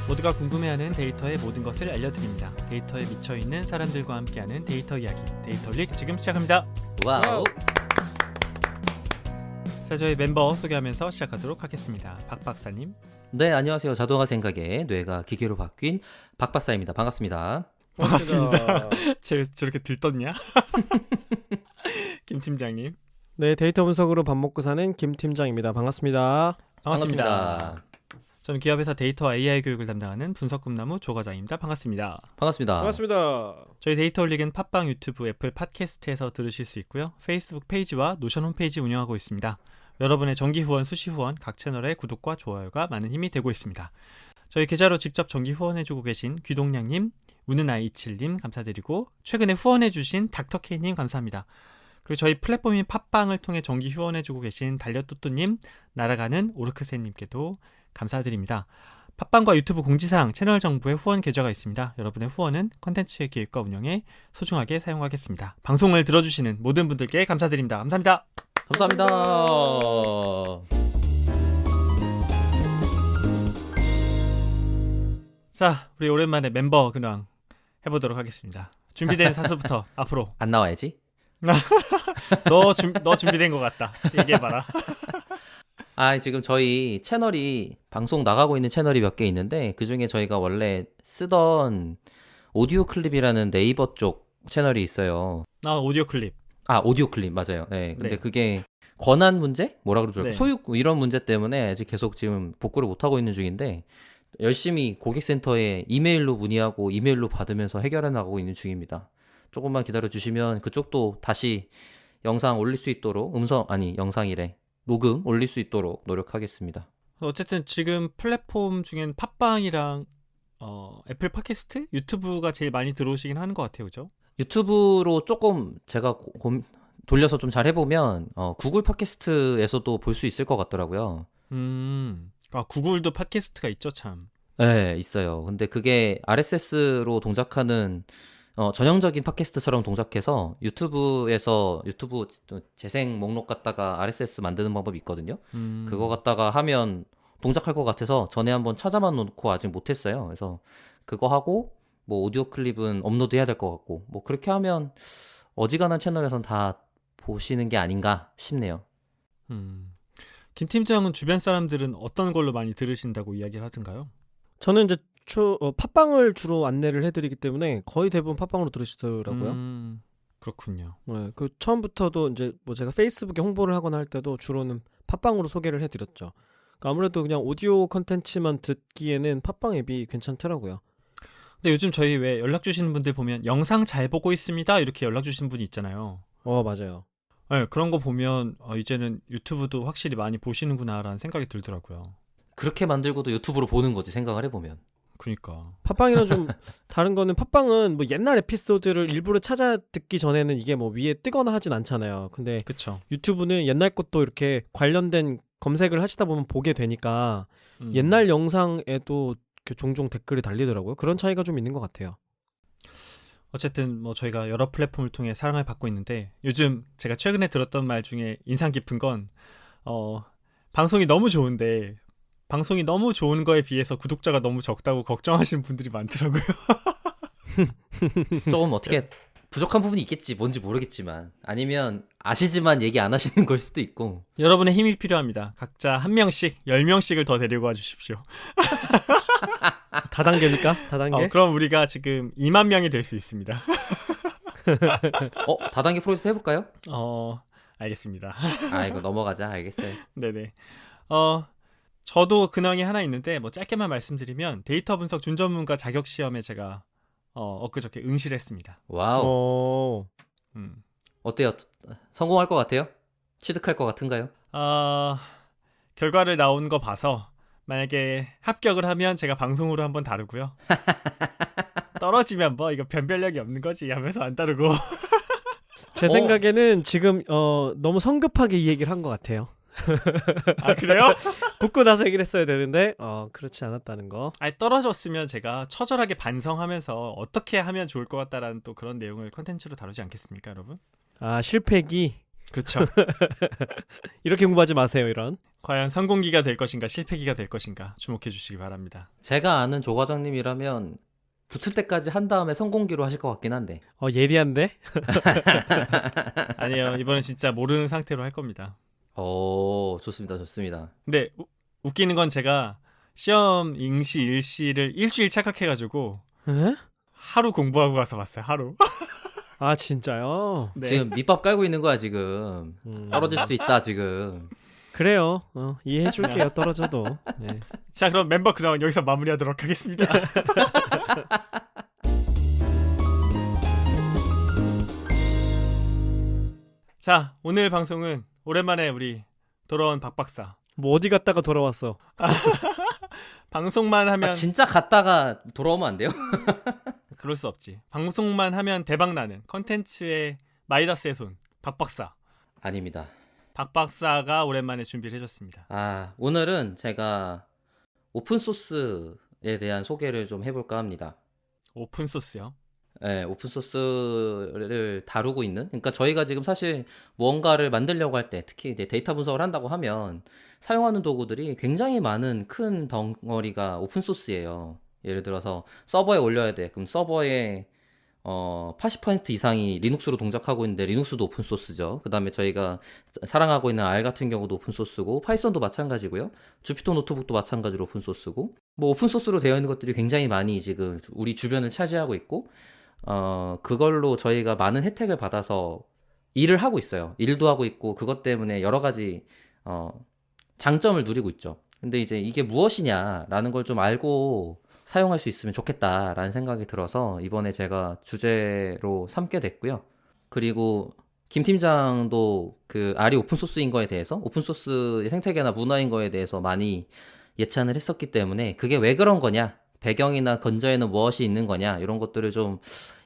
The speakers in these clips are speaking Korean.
모두가 궁금해하는 데이터의 모든 것을 알려드립니다. 데이터에 미쳐있는 사람들과 함께하는 데이터 이야기, 데이터릭 지금 시작합니다. 와우. 자, 저희 멤버 소개하면서 시작하도록 하겠습니다. 박 박사님. 네, 안녕하세요. 자동화 생각에 뇌가 기계로 바뀐 박 박사입니다. 반갑습니다. 반갑습니다. 저렇게 들떴냐? 김 팀장님. 네, 데이터 분석으로 밥 먹고 사는 김 팀장입니다. 반갑습니다. 반갑습니다. 저는 기업에서 데이터와 AI 교육을 담당하는 분석꿈나무 조 과장입니다. 반갑습니다. 반갑습니다. 반갑습니다. 저희 데이터올릭은 팟빵, 유튜브, 애플 팟캐스트에서 들으실 수 있고요. 페이스북 페이지와 노션 홈페이지 운영하고 있습니다. 여러분의 정기 후원, 수시 후원, 각 채널의 구독과 좋아요가 많은 힘이 되고 있습니다. 저희 계좌로 직접 정기 후원해주고 계신 귀동량님, 우는아이27님 감사드리고 최근에 후원해주신 닥터케이님 감사합니다. 그리고 저희 플랫폼인 팟빵을 통해 정기 후원해주고 계신 달려뚜뚜님, 날아가는 오르크세님께도 감사드립니다. 팟빵과 유튜브 공지사항, 채널 정보에 후원 계좌가 있습니다. 여러분의 후원은 콘텐츠의 기획과 운영에 소중하게 사용하겠습니다. 방송을 들어주시는 모든 분들께 감사드립니다. 감사합니다. 감사합니다. 자, 우리 오랜만에 멤버 근황 해보도록 하겠습니다. 준비된 사수부터 앞으로. 안 나와야지. 너 준비된 것 같다. 얘기해봐라. 지금 저희 채널이 방송 나가고 있는 채널이 몇 개 있는데 그중에 저희가 원래 쓰던 오디오 클립이라는 네이버 쪽 채널이 있어요. 오디오 클립. 오디오 클립 맞아요. 네. 근데 네. 그게 권한 문제? 뭐라 그러죠? 네. 소유 이런 문제 때문에 아직 계속 지금 복구를 못 하고 있는 중인데 열심히 고객센터에 이메일로 문의하고 이메일로 받으면서 해결해 나가고 있는 중입니다. 조금만 기다려 주시면 그쪽도 다시 영상 올릴 수 있도록 영상이래. 녹음 올릴 수 있도록 노력하겠습니다. 어쨌든 지금 플랫폼 중엔 팟빵이랑 애플 팟캐스트? 유튜브가 제일 많이 들어오시긴 하는 것 같아요. 그죠? 유튜브로 조금 제가 돌려서 좀 잘 해보면 구글 팟캐스트에서도 볼 수 있을 것 같더라고요. 구글도 팟캐스트가 있죠, 참. 네, 있어요. 근데 그게 RSS로 동작하는 전형적인 팟캐스트처럼 동작해서 유튜브에서 유튜브 재생 목록 갖다가 RSS 만드는 방법이 있거든요. 그거 갖다가 하면 동작할 것 같아서 전에 한번 찾아만 놓고 아직 못했어요. 그래서 그거 하고 뭐 오디오 클립은 업로드 해야 될 것 같고 뭐 그렇게 하면 어지간한 채널에선 다 보시는 게 아닌가 싶네요. 김 팀장은 주변 사람들은 어떤 걸로 많이 들으신다고 이야기를 하던가요? 저는 이제 팟빵을 주로 안내를 해드리기 때문에 거의 대부분 팟빵으로 들으시더라고요. 그렇군요. 네, 그 처음부터도 이제 뭐 제가 페이스북에 홍보를 하거나 할 때도 주로는 팟빵으로 소개를 해드렸죠. 그러니까 아무래도 그냥 오디오 컨텐츠만 듣기에는 팟빵 앱이 괜찮더라고요. 근데 요즘 저희 왜 연락 주시는 분들 보면 영상 잘 보고 있습니다 이렇게 연락 주시는 분이 있잖아요. 맞아요. 네, 그런 거 보면 이제는 유튜브도 확실히 많이 보시는구나라는 생각이 들더라고요. 그렇게 만들고도 유튜브로 보는 거지 생각을 해보면. 그러니까. 팟빵이랑 좀 다른 거는 팟빵은 뭐 옛날 에피소드를 일부러 찾아 듣기 전에는 이게 뭐 위에 뜨거나 하진 않잖아요. 근데 그쵸. 유튜브는 옛날 것도 이렇게 관련된 검색을 하시다 보면 보게 되니까 옛날 영상에도 종종 댓글이 달리더라고요. 그런 차이가 좀 있는 것 같아요. 어쨌든 뭐 저희가 여러 플랫폼을 통해 사랑을 받고 있는데 요즘 제가 최근에 들었던 말 중에 인상 깊은 건 방송이 너무 좋은데 방송이 너무 좋은 거에 비해서 구독자가 너무 적다고 걱정하시는 분들이 많더라고요. 조금 어떻게 부족한 부분이 있겠지. 뭔지 모르겠지만. 아니면 아시지만 얘기 안 하시는 걸 수도 있고. 여러분의 힘이 필요합니다. 각자 한 명씩 10명씩을 더 데리고 와 주십시오. 다단계입니까? 다단계? 그럼 우리가 지금 2만 명이 될 수 있습니다. 다단계 프로젝트 해볼까요? 알겠습니다. 이거 넘어가자. 알겠어요. 네네. 저도 근황이 하나 있는데 뭐 짧게만 말씀드리면 데이터 분석 준전문가 자격 시험에 제가 엊그저께 응시를 했습니다. 와우. 어때요? 성공할 것 같아요? 취득할 것 같은가요? 결과를 나온 거 봐서 만약에 합격을 하면 제가 방송으로 한번 다루고요. 떨어지면 뭐 이거 변별력이 없는 거지 하면서 안 다루고. 제 생각에는 지금 너무 성급하게 이 얘기를 한 것 같아요. 그래요? 붙고 나서 얘기를 했어야 되는데 그렇지 않았다는 거. 아니 떨어졌으면 제가 처절하게 반성하면서 어떻게 하면 좋을 것 같다라는 또 그런 내용을 컨텐츠로 다루지 않겠습니까, 여러분? 아 실패기. 그렇죠. 이렇게 공부하지 마세요 이런. 과연 성공기가 될 것인가 실패기가 될 것인가 주목해 주시기 바랍니다. 제가 아는 조 과장님이라면 붙을 때까지 한 다음에 성공기로 하실 것 같긴 한데. 예리한데? 아니에요. 이번엔 진짜 모르는 상태로 할 겁니다. 오, 좋습니다, 좋습니다. 근데 웃기는 건 제가 시험 응시 일시를 일주일 착각해가지고 에? 하루 공부하고 가서 봤어요. 하루. 아 진짜요? 네. 지금 밑밥 깔고 있는 거야 지금. 떨어질 수 있다 지금. 그래요. 이해해줄게요. 떨어져도. 네. 자, 그럼 멤버 그라운 여기서 마무리하도록 하겠습니다. 자, 오늘 방송은 오랜만에 우리 돌아온 박 박사. 뭐 어디 갔다가 돌아왔어? 방송만 하면 진짜 갔다가 돌아오면 안 돼요? 그럴 수 없지. 방송만 하면 대박 나는 컨텐츠의 마이다스의 손. 박 박사. 아닙니다. 박 박사가 오랜만에 준비를 해줬습니다. 오늘은 제가 오픈소스에 대한 소개를 좀 해볼까 합니다. 오픈 소스요. 네, 오픈소스를 다루고 있는, 그러니까 저희가 지금 사실 무언가를 만들려고 할 때, 특히 이제 데이터 분석을 한다고 하면 사용하는 도구들이 굉장히 많은 큰 덩어리가 오픈소스예요. 예를 들어서 서버에 올려야 돼. 그럼 서버에 80% 이상이 리눅스로 동작하고 있는데 리눅스도 오픈소스죠. 그 다음에 저희가 사랑하고 있는 R 같은 경우도 오픈소스고, 파이썬도 마찬가지고요. 주피터 노트북도 마찬가지로 오픈소스고, 뭐 오픈소스로 되어 있는 것들이 굉장히 많이 지금 우리 주변을 차지하고 있고, 그걸로 저희가 많은 혜택을 받아서 일을 하고 있어요. 일도 하고 있고, 그것 때문에 여러 가지 장점을 누리고 있죠. 근데 이제 이게 무엇이냐라는 걸 좀 알고 사용할 수 있으면 좋겠다라는 생각이 들어서 이번에 제가 주제로 삼게 됐고요. 그리고 김 팀장도 그 R이 오픈소스인 거에 대해서, 오픈소스의 생태계나 문화인 거에 대해서 많이 예찬을 했었기 때문에 그게 왜 그런 거냐, 배경이나 근저에는 무엇이 있는 거냐, 이런 것들을 좀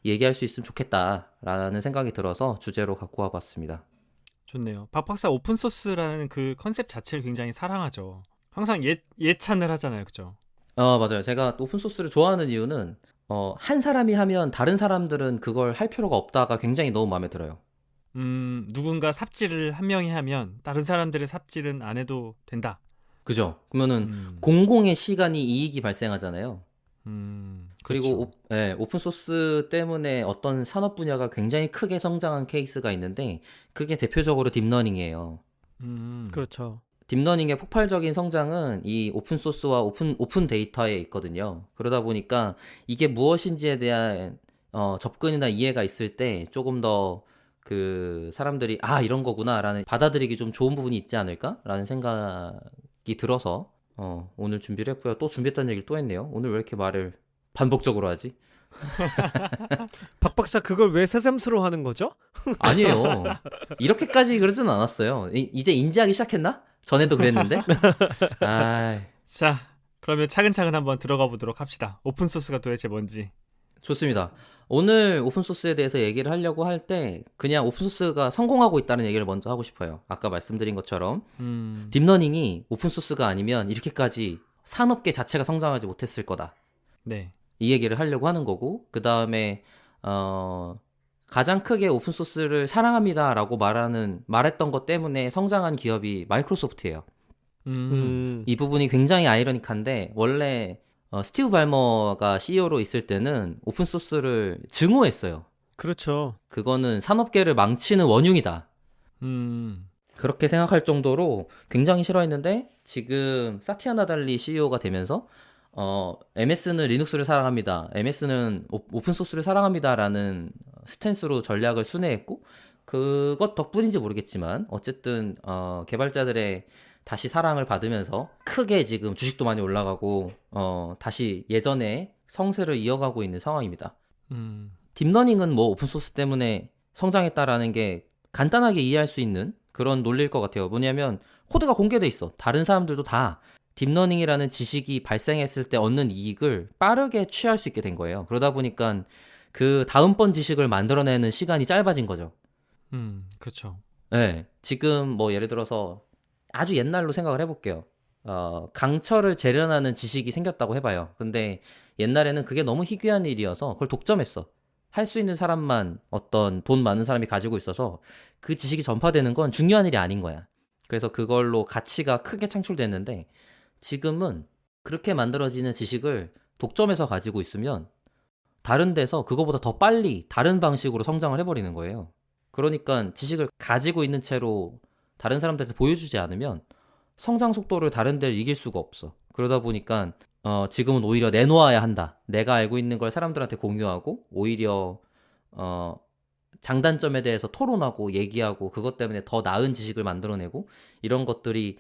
얘기할 수 있으면 좋겠다라는 생각이 들어서 주제로 갖고 와봤습니다. 좋네요. 박 박사 오픈 소스라는 그 컨셉 자체를 굉장히 사랑하죠. 항상 예찬을 하잖아요, 그죠? 맞아요. 제가 또 오픈소스를 좋아하는 이유는 한 사람이 하면 다른 사람들은 그걸 할 필요가 없다가 굉장히 너무 마음에 들어요. 누군가 삽질을 한 명이 하면 다른 사람들의 삽질은 안 해도 된다. 그죠? 그러면은 공공의 시간이 이익이 발생하잖아요. 그리고 그렇죠. 오픈소스 때문에 어떤 산업 분야가 굉장히 크게 성장한 케이스가 있는데 그게 대표적으로 딥러닝이에요. 그렇죠. 딥러닝의 폭발적인 성장은 이 오픈소스와 오픈 데이터에 있거든요. 그러다 보니까 이게 무엇인지에 대한 접근이나 이해가 있을 때 조금 더 그 사람들이 이런 거구나라는 받아들이기 좀 좋은 부분이 있지 않을까라는 생각이 들어서 오늘 준비를 했고요. 또 준비했다는 얘기를 또 했네요. 오늘 왜 이렇게 말을 반복적으로 하지? 박 박사 그걸 왜 새삼스러워 하는 거죠? 아니에요. 이렇게까지 그러진 않았어요. 이제 인지하기 시작했나? 전에도 그랬는데. 자, 그러면 차근차근 한번 들어가 보도록 합시다. 오픈 소스가 도대체 뭔지. 좋습니다. 오늘 오픈소스에 대해서 얘기를 하려고 할 때 그냥 오픈소스가 성공하고 있다는 얘기를 먼저 하고 싶어요. 아까 말씀드린 것처럼 딥러닝이 오픈소스가 아니면 이렇게까지 산업계 자체가 성장하지 못했을 거다. 네. 이 얘기를 하려고 하는 거고, 그 다음에 가장 크게 오픈소스를 사랑합니다라고 말했던 것 때문에 성장한 기업이 마이크로소프트예요. 이 부분이 굉장히 아이러니한데, 원래 스티브 발머가 CEO로 있을 때는 오픈소스를 증오했어요. 그렇죠. 그거는 산업계를 망치는 원흉이다. 그렇게 생각할 정도로 굉장히 싫어했는데, 지금 사티아 나달리 CEO가 되면서 MS는 리눅스를 사랑합니다. MS는 오픈소스를 사랑합니다라는 스탠스로 전략을 순회했고, 그것 덕분인지 모르겠지만 어쨌든 개발자들의 다시 사랑을 받으면서 크게 지금 주식도 많이 올라가고 다시 예전의 성세를 이어가고 있는 상황입니다. 딥러닝은 뭐 오픈소스 때문에 성장했다라는 게 간단하게 이해할 수 있는 그런 논리일 것 같아요. 뭐냐면 코드가 공개돼 있어. 다른 사람들도 다 딥러닝이라는 지식이 발생했을 때 얻는 이익을 빠르게 취할 수 있게 된 거예요. 그러다 보니까 그 다음번 지식을 만들어내는 시간이 짧아진 거죠. 그렇죠. 네, 지금 뭐 예를 들어서 아주 옛날로 생각을 해볼게요. 강철을 재련하는 지식이 생겼다고 해봐요. 근데 옛날에는 그게 너무 희귀한 일이어서 그걸 독점했어. 할 수 있는 사람만 어떤 돈 많은 사람이 가지고 있어서 그 지식이 전파되는 건 중요한 일이 아닌 거야. 그래서 그걸로 가치가 크게 창출됐는데 지금은 그렇게 만들어지는 지식을 독점해서 가지고 있으면 다른 데서 그거보다 더 빨리 다른 방식으로 성장을 해버리는 거예요. 그러니까 지식을 가지고 있는 채로 다른 사람들한테 보여주지 않으면 성장 속도를 다른 데를 이길 수가 없어. 그러다 보니까 지금은 오히려 내놓아야 한다. 내가 알고 있는 걸 사람들한테 공유하고 오히려 장단점에 대해서 토론하고 얘기하고 그것 때문에 더 나은 지식을 만들어내고 이런 것들이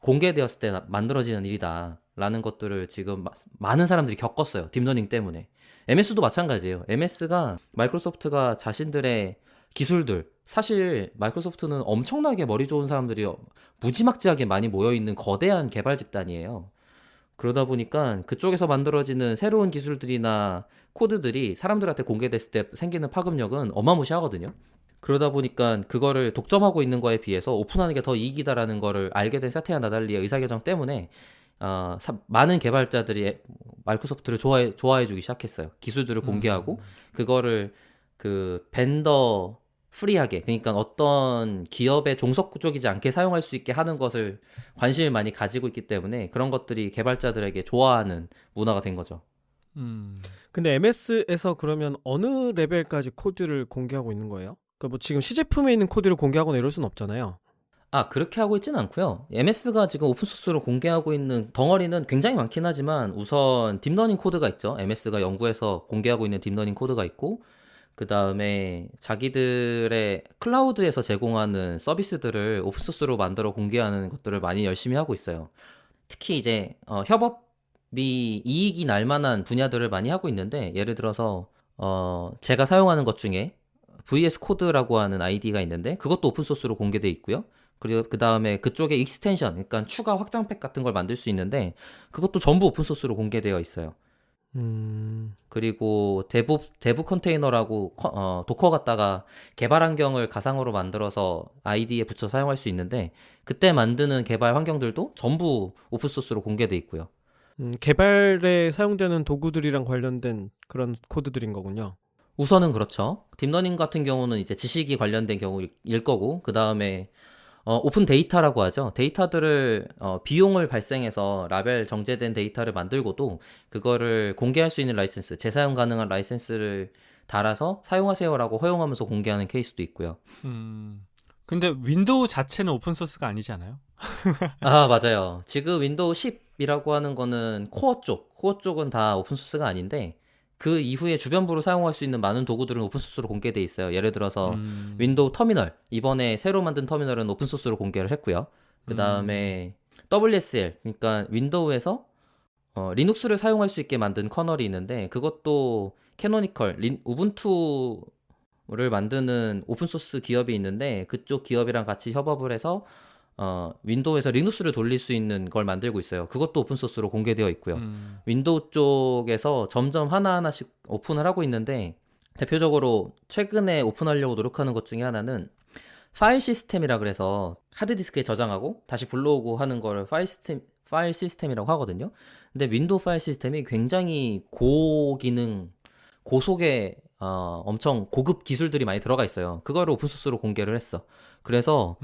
공개되었을 때 만들어지는 일이다 라는 것들을 지금 많은 사람들이 겪었어요. 딥러닝 때문에. MS도 마찬가지예요. MS가 마이크로소프트가 자신들의 기술들, 사실 마이크로소프트는 엄청나게 머리 좋은 사람들이 무지막지하게 많이 모여있는 거대한 개발 집단이에요. 그러다 보니까 그쪽에서 만들어지는 새로운 기술들이나 코드들이 사람들한테 공개됐을 때 생기는 파급력은 어마무시하거든요. 그러다 보니까 그거를 독점하고 있는 거에 비해서 오픈하는 게 더 이익이다라는 거를 알게 된 사티아 나달리의 의사결정 때문에 많은 개발자들이 마이크로소프트를 좋아해주기 시작했어요. 기술들을 공개하고 그거를 그 벤더 프리하게, 그러니까 어떤 기업의 종속적이지 않게 사용할 수 있게 하는 것을 관심을 많이 가지고 있기 때문에 그런 것들이 개발자들에게 좋아하는 문화가 된 거죠. 근데 MS에서 그러면 어느 레벨까지 코드를 공개하고 있는 거예요? 그러니까 뭐 지금 시제품에 있는 코드를 공개하거나 이럴 수는 없잖아요. 그렇게 하고 있지는 않고요. MS가 지금 오픈소스로 공개하고 있는 덩어리는 굉장히 많긴 하지만 우선 딥러닝 코드가 있죠. MS가 연구해서 공개하고 있는 딥러닝 코드가 있고 그 다음에 자기들의 클라우드에서 제공하는 서비스들을 오픈소스로 만들어 공개하는 것들을 많이 열심히 하고 있어요. 특히 이제 협업이 이익이 날 만한 분야들을 많이 하고 있는데 예를 들어서 제가 사용하는 것 중에 VS 코드라고 하는 아이디가 있는데 그것도 오픈소스로 공개돼 있고요. 그리고 그 다음에 그쪽에 익스텐션, 그러니까 추가 확장팩 같은 걸 만들 수 있는데 그것도 전부 오픈소스로 공개되어 있어요. 그리고 대부 컨테이너라고 도커 갖다가 개발 환경을 가상으로 만들어서 아이디에 붙여 사용할 수 있는데 그때 만드는 개발 환경들도 전부 오픈소스로 공개돼 있고요. 개발에 사용되는 도구들이랑 관련된 그런 코드들인 거군요. 우선은 그렇죠. 딥러닝 같은 경우는 이제 지식이 관련된 경우일 거고 그 다음에 오픈 데이터라고 하죠. 데이터들을 비용을 발생해서 라벨 정제된 데이터를 만들고도 그거를 공개할 수 있는 라이센스, 재사용 가능한 라이센스를 달아서 사용하세요라고 허용하면서 공개하는 케이스도 있고요. 근데 윈도우 자체는 오픈 소스가 아니지 않아요? 맞아요. 지금 윈도우 10이라고 하는 거는 코어 쪽은 다 오픈소스가 아닌데 그 이후에 주변부로 사용할 수 있는 많은 도구들은 오픈소스로 공개돼 있어요. 예를 들어서 윈도우 터미널, 이번에 새로 만든 터미널은 오픈소스로 공개를 했고요. 그 다음에 WSL, 그러니까 윈도우에서 리눅스를 사용할 수 있게 만든 커널이 있는데 그것도 캐노니컬, 우분투를 만드는 오픈소스 기업이 있는데 그쪽 기업이랑 같이 협업을 해서 윈도우에서 리눅스를 돌릴 수 있는 걸 만들고 있어요. 그것도 오픈소스로 공개되어 있고요. 윈도우 쪽에서 점점 하나하나씩 오픈을 하고 있는데 대표적으로 최근에 오픈하려고 노력하는 것 중에 하나는 파일 시스템이라 그래서 하드디스크에 저장하고 다시 불러오고 하는 거를 파일 시스템이라고 하거든요. 근데 윈도우 파일 시스템이 굉장히 고기능, 고속의 엄청 고급 기술들이 많이 들어가 있어요. 그거를 오픈소스로 공개를 했어. 그래서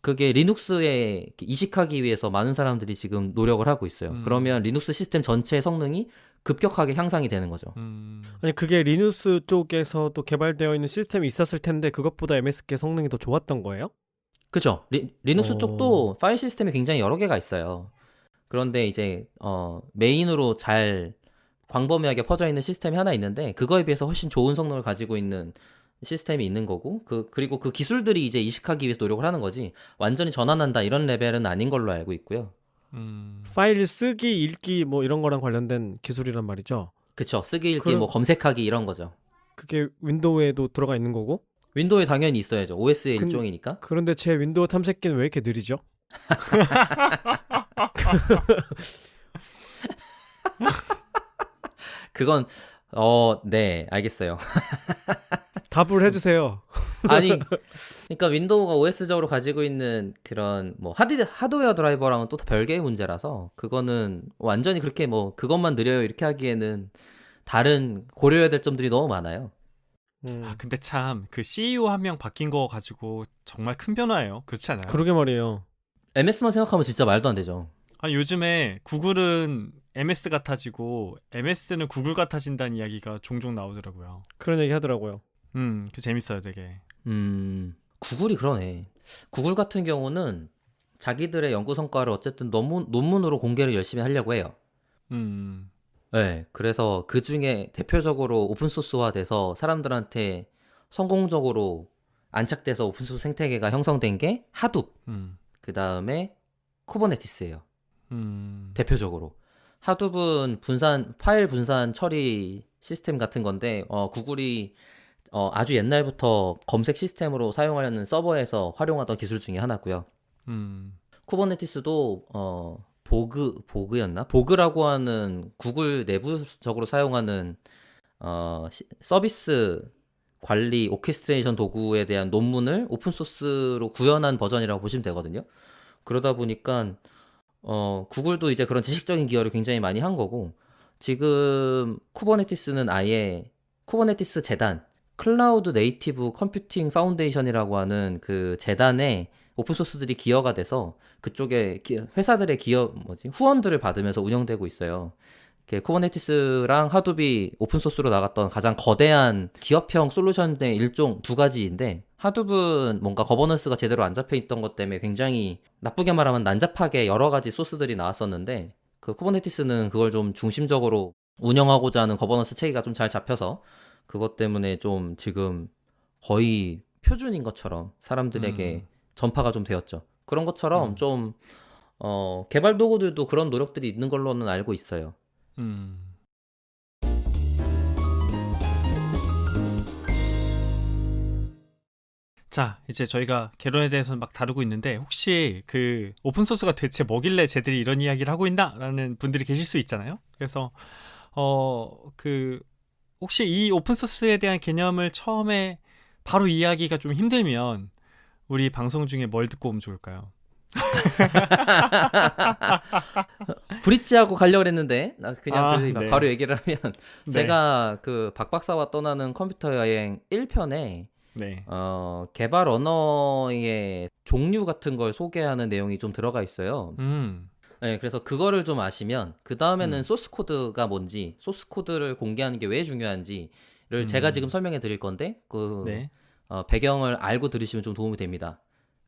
그게 리눅스에 이식하기 위해서 많은 사람들이 지금 노력을 하고 있어요. 그러면 리눅스 시스템 전체의 성능이 급격하게 향상이 되는 거죠. 아니 그게 리눅스 쪽에서도 개발되어 있는 시스템이 있었을 텐데 그것보다 MS께 성능이 더 좋았던 거예요? 그죠. 리눅스 쪽도 파일 시스템이 굉장히 여러 개가 있어요. 그런데 이제 메인으로 잘 광범위하게 퍼져 있는 시스템이 하나 있는데 그거에 비해서 훨씬 좋은 성능을 가지고 있는 시스템이 있는 거고 그리고 그 기술들이 이제 이식하기 위해서 노력을 하는 거지 완전히 전환한다 이런 레벨은 아닌 걸로 알고 있고요. 파일 쓰기, 읽기 뭐 이런 거랑 관련된 기술이란 말이죠. 그쵸. 쓰기, 읽기, 뭐 검색하기 이런 거죠. 그게 윈도우에도 들어가 있는 거고? 윈도우에 당연히 있어야죠. OS의 일종이니까. 그런데 제 윈도우 탐색기는 왜 이렇게 느리죠? 그건 네, 알겠어요. 답을 해주세요. 아니, 그러니까 윈도우가 OS적으로 가지고 있는 그런 뭐 하드웨어 드라이버랑은 또 별개의 문제라서 그거는 완전히 그렇게 뭐 그것만 느려요 이렇게 하기에는 다른 고려해야 될 점들이 너무 많아요. 아, 근데 참 그 CEO 한 명 바뀐 거 가지고 정말 큰 변화예요. 그렇지 않아요? 그러게 말이에요. MS만 생각하면 진짜 말도 안 되죠. 아니, 요즘에 구글은 MS 같아지고 MS는 구글 같아진다는 이야기가 종종 나오더라고요. 그런 얘기 하더라고요. 그 재밌어요, 되게. 구글이 그러네. 구글 같은 경우는 자기들의 연구 성과를 어쨌든 논문으로 공개를 열심히 하려고 해요. 음, 네, 그래서 그 중에 대표적으로 오픈소스화 돼서 사람들한테 성공적으로 안착돼서 오픈소스 생태계가 형성된 게 하둡, 음, 그 다음에 쿠버네티스예요. 음, 대표적으로. 하둡은 파일 분산 처리 시스템 같은 건데, 구글이 아주 옛날부터 검색 시스템으로 사용하려는 서버에서 활용하던 기술 중에 하나고요. 음, 쿠버네티스도 보그였나? 보그라고 하는 구글 내부적으로 사용하는 서비스 관리 오케스트레이션 도구에 대한 논문을 오픈 소스로 구현한 버전이라고 보시면 되거든요. 그러다 보니까 구글도 이제 그런 지식적인 기여를 굉장히 많이 한 거고, 지금 쿠버네티스는 아예 쿠버네티스 재단, 클라우드 네이티브 컴퓨팅 파운데이션이라고 하는 그 재단에 오픈소스들이 기여가 돼서 그쪽에 회사들의 후원들을 받으면서 운영되고 있어요. 쿠버네티스랑 하둡이 오픈소스로 나갔던 가장 거대한 기업형 솔루션의 일종 두 가지인데, 하둡은 뭔가 거버넌스가 제대로 안 잡혀 있던 것 때문에 굉장히 나쁘게 말하면 난잡하게 여러 가지 소스들이 나왔었는데, 그 쿠버네티스는 그걸 좀 중심적으로 운영하고자 하는 거버넌스 체계가 좀 잘 잡혀서 그것 때문에 좀 지금 거의 표준인 것처럼 사람들에게 전파가 좀 되었죠. 그런 것처럼 좀 개발 도구들도 그런 노력들이 있는 걸로는 알고 있어요. 음. 자, 이제 저희가 개론에 대해서는 막 다루고 있는데, 혹시 그 오픈소스가 대체 뭐길래 쟤들이 이런 이야기를 하고 있나라는 분들이 계실 수 있잖아요. 그래서 그 혹시 이 오픈소스에 대한 개념을 처음에 바로 이해하기가 좀 힘들면 우리 방송 중에 뭘 듣고 오면 좋을까요? 브릿지하고 가려고 했는데 나 그냥 네. 바로 얘기를 하면 네. 제가 그 박박사와 떠나는 컴퓨터 여행 1편에 네. 개발 언어의 종류 같은 걸 소개하는 내용이 좀 들어가 있어요. 네, 그래서 그거를 좀 아시면 그 다음에는 소스 코드가 뭔지, 소스 코드를 공개하는 게 왜 중요한지를 제가 지금 설명해 드릴 건데 네. 배경을 알고 들으시면 좀 도움이 됩니다.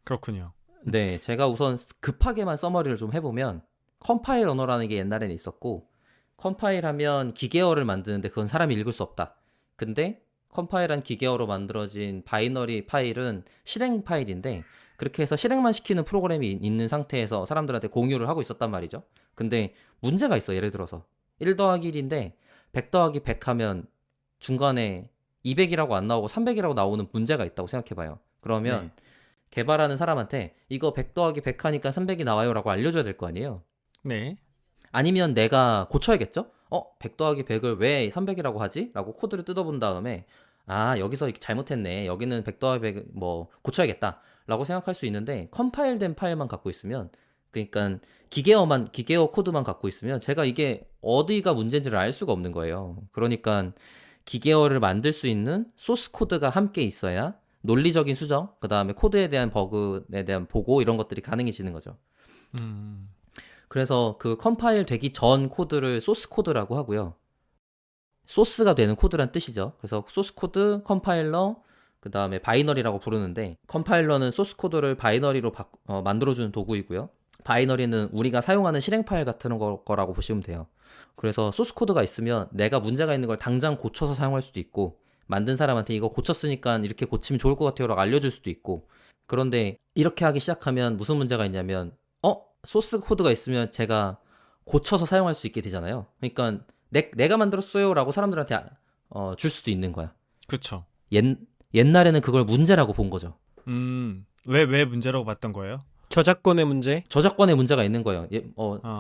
그렇군요. 네, 제가 우선 급하게만 서머리를 좀 해보면 컴파일 언어라는 게 옛날에는 있었고, 컴파일하면 기계어를 만드는데 그건 사람이 읽을 수 없다. 근데 컴파일한 기계어로 만들어진 바이너리 파일은 실행 파일인데, 그렇게 해서 실행만 시키는 프로그램이 있는 상태에서 사람들한테 공유를 하고 있었단 말이죠. 근데 문제가 있어. 예를 들어서 1 더하기 1인데 100 더하기 100 하면 중간에 200이라고 안 나오고 300이라고 나오는 문제가 있다고 생각해봐요. 그러면 개발하는 사람한테 이거 100 더하기 100 하니까 300이 나와요 라고 알려줘야 될 거 아니에요. 네. 아니면 내가 고쳐야겠죠? 100 더하기 100을 왜 300이라고 하지? 라고 코드를 뜯어본 다음에 여기서 잘못했네. 여기는 100 더하기 100 고쳐야겠다 라고 생각할 수 있는데, 컴파일된 파일만 갖고 있으면, 그러니까 기계어 코드만 갖고 있으면 제가 이게 어디가 문제인지를 알 수가 없는 거예요. 그러니까 기계어를 만들 수 있는 소스 코드가 함께 있어야 논리적인 수정, 그 다음에 코드에 대한 버그에 대한 보고, 이런 것들이 가능해지는 거죠. 그래서 그 컴파일 되기 전 코드를 소스 코드라고 하고요. 소스가 되는 코드란 뜻이죠. 그래서 소스 코드, 컴파일러, 그 다음에 바이너리라고 부르는데, 컴파일러는 소스 코드를 바이너리로 만들어주는 도구이고요. 바이너리는 우리가 사용하는 실행 파일 같은 거라고 보시면 돼요. 그래서 소스 코드가 있으면 내가 문제가 있는 걸 당장 고쳐서 사용할 수도 있고, 만든 사람한테 이거 고쳤으니까 이렇게 고치면 좋을 것 같아요 라고 알려줄 수도 있고. 그런데 이렇게 하기 시작하면 무슨 문제가 있냐면, 소스 코드가 있으면 제가 고쳐서 사용할 수 있게 되잖아요. 그러니까 내가 만들었어요 라고 사람들한테 줄 수도 있는 거야. 그렇죠. 옛날에는 그걸 문제라고 본 거죠. 왜 문제라고 봤던 거예요? 저작권의 문제? 저작권의 문제가 있는 거예요.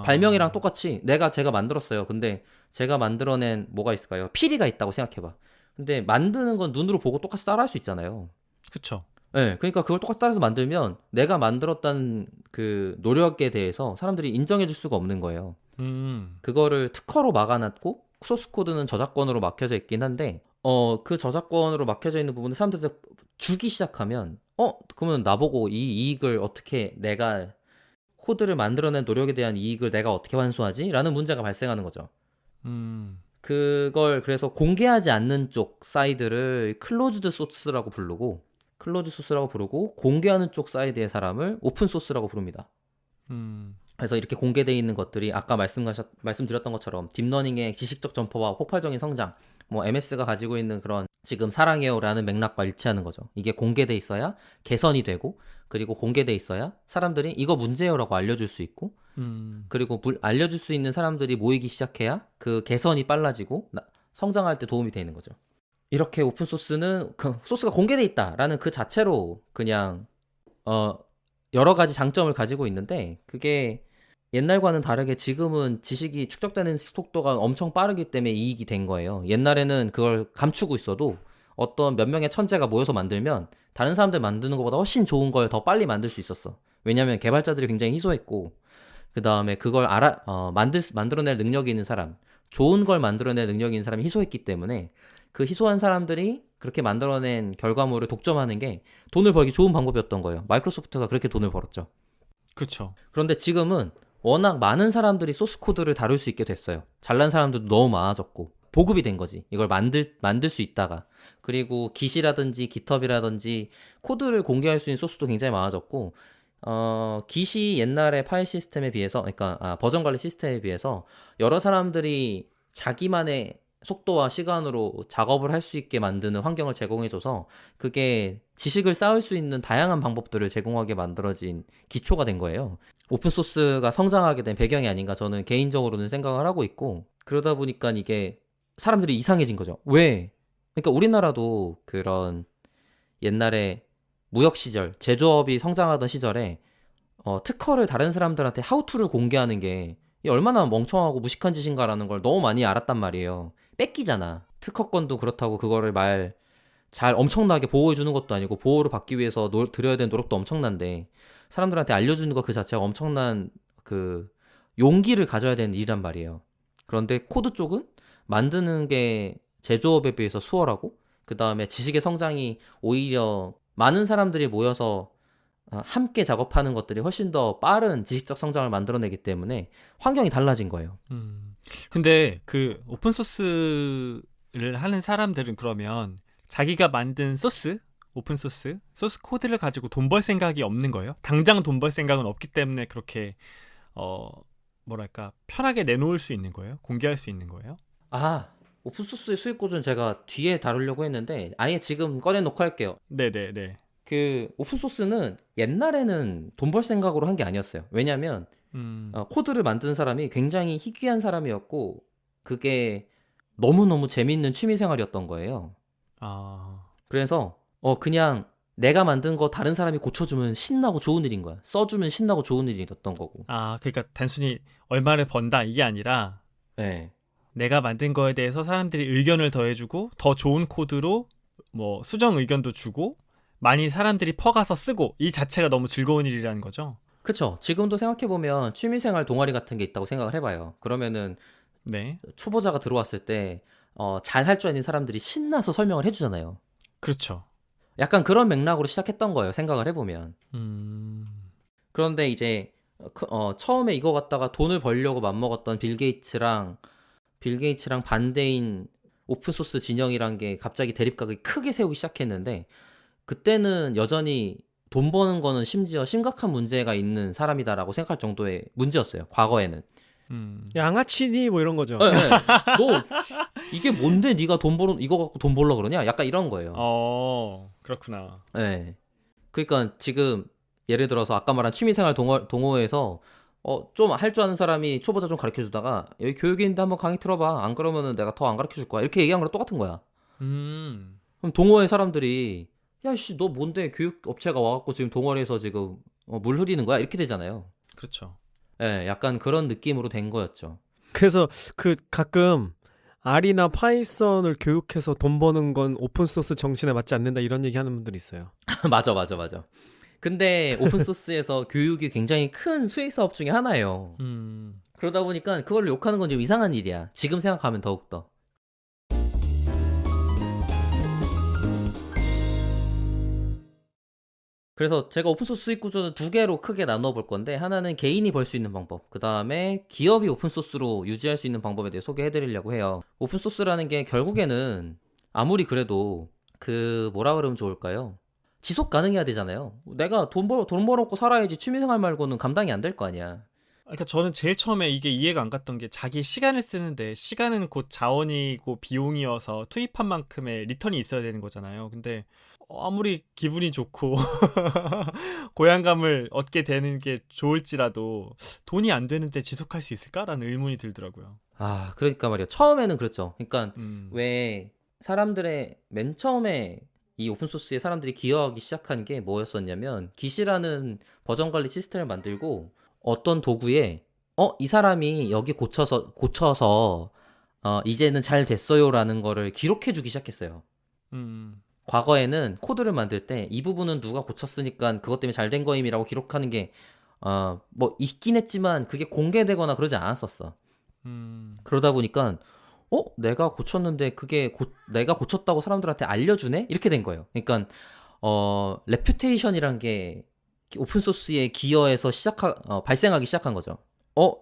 발명이랑 똑같이 제가 만들었어요. 근데 제가 만들어낸 뭐가 있을까요? 피리가 있다고 생각해봐. 근데 만드는 건 눈으로 보고 똑같이 따라할 수 있잖아요. 그쵸. 네, 그러니까 그걸 똑같이 따라서 만들면 내가 만들었다는 그 노력에 대해서 사람들이 인정해 줄 수가 없는 거예요. 그거를 특허로 막아놨고 소스 코드는 저작권으로 막혀져 있긴 한데 그 저작권으로 막혀져 있는 부분을 사람들한테 주기 시작하면 그러면 나보고 이 이익을 어떻게 내가 코드를 만들어낸 노력에 대한 이익을 내가 어떻게 환수하지? 라는 문제가 발생하는 거죠. 그걸 그래서 공개하지 않는 쪽 사이드를 클로즈드 소스라고 부르고 공개하는 쪽 사이드의 사람을 오픈 소스라고 부릅니다. 그래서 이렇게 공개되어 있는 것들이 아까 말씀드렸던 것처럼 딥러닝의 지식적 전파와 폭발적인 성장, 뭐 MS가 가지고 있는 그런 지금 사랑해요라는 맥락과 일치하는 거죠. 이게 공개돼 있어야 개선이 되고, 그리고 공개돼 있어야 사람들이 이거 문제예요라고 알려줄 수 있고, 그리고 알려줄 수 있는 사람들이 모이기 시작해야 그 개선이 빨라지고 성장할 때 도움이 되는 거죠. 이렇게 오픈 소스는 소스가 공개돼 있다라는 그 자체로 그냥 여러 가지 장점을 가지고 있는데, 그게 옛날과는 다르게 지금은 지식이 축적되는 속도가 엄청 빠르기 때문에 이익이 된 거예요. 옛날에는 그걸 감추고 있어도 어떤 몇 명의 천재가 모여서 만들면 다른 사람들 만드는 것보다 훨씬 좋은 걸 더 빨리 만들 수 있었어. 왜냐하면 개발자들이 굉장히 희소했고, 그 다음에 그걸 만들어낼 능력이 있는 사람, 좋은 걸 만들어낼 능력이 있는 사람이 희소했기 때문에 그 희소한 사람들이 그렇게 만들어낸 결과물을 독점하는 게 돈을 벌기 좋은 방법이었던 거예요. 마이크로소프트가 그렇게 돈을 벌었죠. 그쵸. 그런데 지금은 워낙 많은 사람들이 소스 코드를 다룰 수 있게 됐어요. 잘난 사람들도 너무 많아졌고 보급이 된 거지. 이걸 만들 수 있다가. 그리고 깃이라든지 깃허브라든지 코드를 공개할 수 있는 소스도 굉장히 많아졌고, 깃이 옛날의 파일 시스템에 비해서, 그러니까 버전 관리 시스템에 비해서 여러 사람들이 자기만의 속도와 시간으로 작업을 할 수 있게 만드는 환경을 제공해줘서 그게 지식을 쌓을 수 있는 다양한 방법들을 제공하게 만들어진 기초가 된 거예요. 오픈소스가 성장하게 된 배경이 아닌가 저는 개인적으로는 생각을 하고 있고, 그러다 보니까 이게 사람들이 이상해진 거죠. 왜? 그러니까 우리나라도 그런 옛날에 무역 시절, 제조업이 성장하던 시절에 특허를 다른 사람들한테 하우투를 공개하는 게 얼마나 멍청하고 무식한 짓인가라는 걸 너무 많이 알았단 말이에요. 뺏기잖아. 특허권도 그렇다고 그거를 잘 엄청나게 보호해주는 것도 아니고 보호를 받기 위해서 들여야 되는 노력도 엄청난데 사람들한테 알려주는 거 그 자체가 엄청난 그 용기를 가져야 되는 일이란 말이에요. 그런데 코드 쪽은 만드는 게 제조업에 비해서 수월하고, 그 다음에 지식의 성장이 오히려 많은 사람들이 모여서 함께 작업하는 것들이 훨씬 더 빠른 지식적 성장을 만들어내기 때문에 환경이 달라진 거예요. 근데 그 오픈소스를 하는 사람들은 그러면 자기가 만든 오픈소스 코드를 가지고 돈 벌 생각이 없는 거예요? 당장 돈 벌 생각은 없기 때문에 그렇게 뭐랄까 편하게 내놓을 수 있는 거예요? 공개할 수 있는 거예요? 오픈소스의 수익 구조는 제가 뒤에 다루려고 했는데 아예 지금 꺼내놓고 할게요. 네네네. 그 오픈소스는 옛날에는 돈 벌 생각으로 한 게 아니었어요. 왜냐면 코드를 만드는 사람이 굉장히 희귀한 사람이었고 그게 너무너무 재밌는 취미생활이었던 거예요. 그래서 그냥 내가 만든 거 다른 사람이 고쳐주면 신나고 좋은 일인 거야. 써주면 신나고 좋은 일이었던 거고. 그러니까 단순히 얼마를 번다 이게 아니라 네. 내가 만든 거에 대해서 사람들이 의견을 더해주고 더 좋은 코드로 뭐 수정 의견도 주고 많이 사람들이 퍼가서 쓰고 이 자체가 너무 즐거운 일이라는 거죠. 그쵸. 지금도 생각해보면 취미생활 동아리 같은 게 있다고 생각을 해봐요. 그러면은 네. 초보자가 들어왔을 때 잘 할 줄 아는 사람들이 신나서 설명을 해주잖아요. 그렇죠. 약간 그런 맥락으로 시작했던 거예요. 생각을 해보면. 그런데 이제 처음에 이거 갖다가 돈을 벌려고 맘먹었던 빌 게이츠랑 반대인 오픈소스 진영이란 게 갑자기 대립각을 크게 세우기 시작했는데, 그때는 여전히 돈 버는 거는 심지어 심각한 문제가 있는 사람이다라고 생각할 정도의 문제였어요. 과거에는. 양아치니 뭐 이런 거죠. 네, 네. 너 이게 뭔데 네가 이거 갖고 돈 벌려 그러냐? 약간 이런 거예요. 그렇구나. 네. 그러니까 지금 예를 들어서 아까 말한 취미생활 동호회에서 좀 할 줄 아는 사람이 초보자 좀 가르쳐 주다가 여기 교육인데 한번 강의 들어봐. 안 그러면은 내가 더 안 가르쳐 줄 거야. 이렇게 얘기한 거랑 똑같은 거야. 그럼 동호회 사람들이 야씨 너 뭔데 교육 업체가 와갖고 지금 동아리에서 지금 물 흐리는 거야? 이렇게 되잖아요. 그렇죠. 예, 약간 그런 느낌으로 된 거였죠. 그래서 그 가끔 R이나 파이썬을 교육해서 돈 버는 건 오픈소스 정신에 맞지 않는다 이런 얘기 하는 분들이 있어요. 맞아. 근데 오픈소스에서 교육이 굉장히 큰 수익 사업 중에 하나예요. 그러다 보니까 그걸 욕하는 건 좀 이상한 일이야. 지금 생각하면 더욱더. 그래서 제가 오픈소스 수익 구조는 두 개로 크게 나눠 볼 건데, 하나는 개인이 벌 수 있는 방법, 그 다음에 기업이 오픈소스로 유지할 수 있는 방법에 대해 소개해 드리려고 해요. 오픈소스라는 게 결국에는 아무리 그래도 뭐라 그러면 좋을까요? 지속 가능해야 되잖아요. 내가 돈 벌었고 살아야지, 취미생활 말고는 감당이 안 될 거 아니야. 그러니까 저는 제일 처음에 이게 이해가 안 갔던 게 자기 시간을 쓰는데 시간은 곧 자원이고 비용이어서 투입한 만큼의 리턴이 있어야 되는 거잖아요. 근데 아무리 기분이 좋고 고향감을 얻게 되는 게 좋을지라도 돈이 안 되는데 지속할 수 있을까라는 의문이 들더라고요. 아, 그러니까 말이야. 처음에는 그렇죠. 그러니까 음, 왜 사람들의 맨 처음에 이 오픈소스에 사람들이 기여하기 시작한 게 뭐였었냐면, 기시라는 버전 관리 시스템을 만들고 어떤 도구에 이 사람이 여기 고쳐서 이제는 잘 됐어요라는 거를 기록해 주기 시작했어요. 음, 과거에는 코드를 만들 때 이 부분은 누가 고쳤으니까 그것 때문에 잘 된 거임이라고 기록하는 게 뭐 있긴 했지만 그게 공개되거나 그러지 않았었어. 그러다 보니까 내가 고쳤는데 그게 내가 고쳤다고 사람들한테 알려주네? 이렇게 된 거예요. 그러니까 레퓨테이션이란 게 오픈소스의 기여에서 발생하기 시작한 거죠.